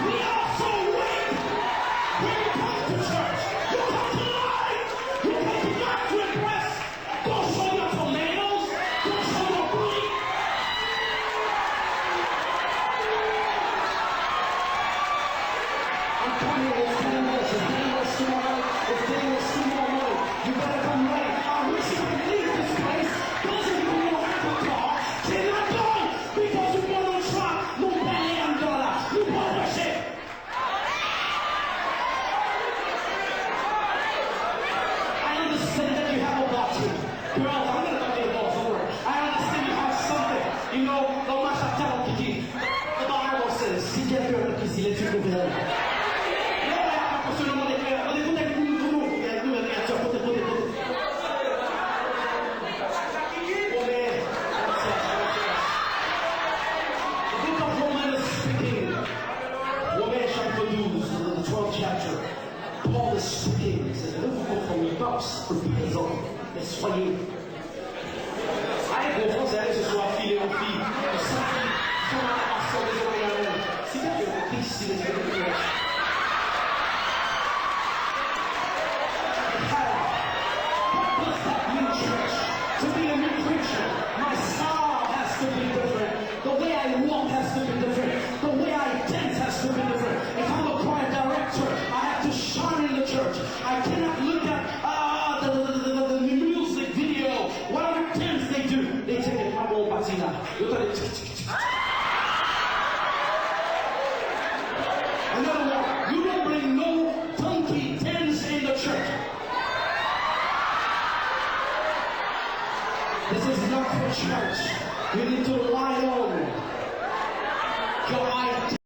We also wait when you come to church. You come to lie. You come to not to impress. Don't show your tomatoes. Don't show your booty. I'm coming. It's dangerous. It's dangerous tomorrow. It's dangerous tomorrow. You better come right. I wish you could leave this place. Those of you who don't have a car cannot go because you want to try. No million dollar. You worship. I understand that you have a body. Girls, I'm going to talk to your boss. Don't worry. I understand you have something. You know, don't mash up tell Kiki. The Bible says, si quelqu'un qui s'il est une nouvelle. The 12th chapter, Paul is speaking. He says, ne vous conformez pas aux présents, mais soyez. Allez, bon français, allez ce soir, filles et aux filles, aux cinq filles, qui sont dans la passion des Orientaux. Si bien que le Christ, si les Orientaux. What does that mean, church? To be a new creature, my style has to be different. The way I walk has to be different. The way I dance has to be different. If I'm a choir director, I have to shine in the church. I cannot look at the music video. Whatever dance they do, they take it from old patina. Another one, you don't bring no donkey dance in the church. This is not for church. You need to lie on your